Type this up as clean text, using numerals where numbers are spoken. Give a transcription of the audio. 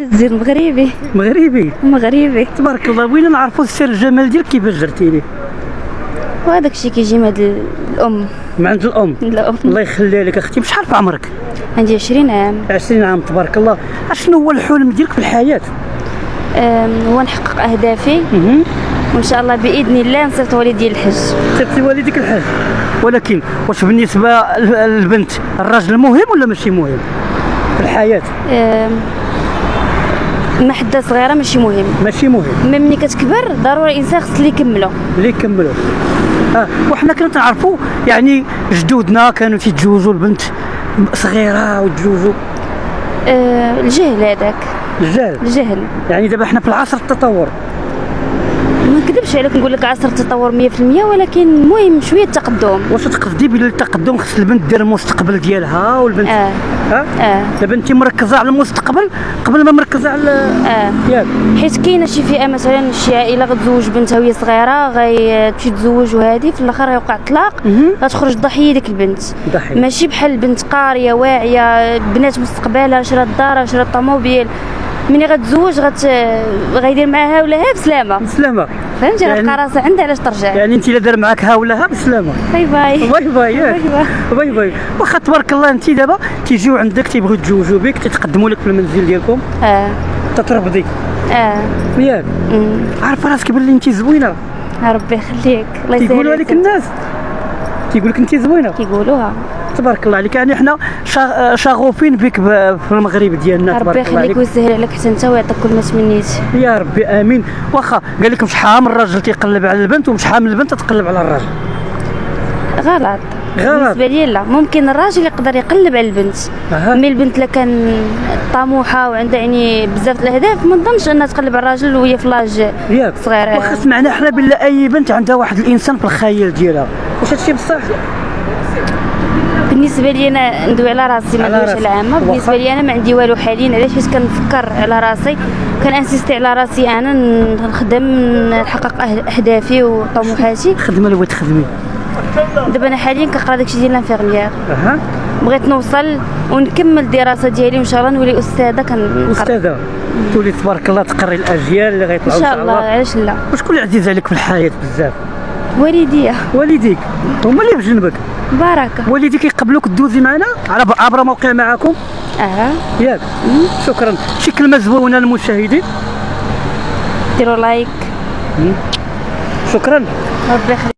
الزين مغربي. مغربي تبارك الله. بغينا نعرفوا سر الجمال ديالك كيفاش درتي ليه. وهذاك الشيء كيجي من هاد الام. من عند الام. الله يخليها لك اختي. بشحال في عمرك؟ عندي 20 عام. 20 عام تبارك الله. اشنو هو الحلم ديالك في الحياه؟ هو نحقق اهدافي وان شاء الله باذن الله نصيفط والدي الحج. صيفطي والديك الحج. ولكن واش بالنسبه للبنت الراجل مهم ولا ماشي مهم في الحياه؟ ما حدا صغيره ماشي مهم. ملي كتكبر ضروري الانسان خص اللي يكملوا. وحنا كنا تنعرفوا يعني جدودنا كانوا تيتزوجوا البنت صغيره وتزوجوا. الجهل هذاك. الجهل يعني دابا حنا في العصر التطور. ما نكذبش عليك نقول لك عصر التطور 100%، ولكن المهم شويه التقدم. واش تقصدي بالتقدم خص البنت دير المستقبل ديالها والبنت دابا انت مركزه على المستقبل قبل ما مركزه على ياك. حيت كاينه شي فئه مثلا شي عائله غتزوج بنتها وهي صغيره غتمشي تزوج وهذه في الاخر غيوقع الطلاق، غتخرج ضحيه ديك البنت. ماشي بحال البنت قاريه واعيه بنات مستقبلها، شرات دار شرات طوموبيل، ملي غتزوج غيدير معاها ولا ها بسلامه. فهمتي؟ غتلقى راسها عندها علاش ترجع. يعني انت الا دار معاك ها ولا ها بسلامه. باي. واخا تبارك الله انت دابا تيجيو عندك تيبغيو يتزوجوا بك، تتقدموا لك في المنزل ديالكم. تترفضي. ياك. عارفه راسك بلي انت زوينه. ربي يخليك. الله يسهل. تيقولوا عليك الناس، تيقول لك انت زوينه. كيقولوها. تبارك الله عليك. يعني حنا شغوفين بك في المغرب ديالنا. ربي يخليك ويسهل عليك حتى انت ويعطيك كل ما تمنيتي يا ربي امين. واخا قال لكم شحال من الراجل تيقلب على البنت وشحال من البنت تقلب على الراجل. غلط بالنسبه لي. لا، ممكن الراجل يقدر يقلب على البنت، مي البنت الا كان طموحه وعندها يعني بزاف الاهداف ما نظنش انها تقلب على الراجل وهي في لاج صغير. واخا سمعنا حنا بلا اي بنت عندها واحد الانسان في الخيال ديالها، واش هادشي بصح؟ بالنسبه لي انا ندوي على راسي ما ندويش على عامه. بالنسبه لي انا ما عندي والو حاليا. علاش؟ حيت كنفكر على راسي، كنانسيستي على راسي انا نخدم نحقق اهدافي وطموحاتي. الخدمه اللي بغيت تخدمي دابا انا حاليا كنقرا داكشي ديال الانفيرميير. بغيت نوصل ونكمل الدراسه ديالي وان شاء الله نولي استاذه تولي تبارك الله تقري الاجيال اللي غيطلعوا ان شاء الله. علاش لا؟ وشكون اللي عزيز عليك في الحياه بزاف؟ والديك هما اللي بجنبك. بركه. والديك يقبلوك دوزي معنا عبر موقع معكم. ياك. شكرا. شي كلمه زوينه للمشاهدين. ديروا لايك. شكرا. ربي يخليك.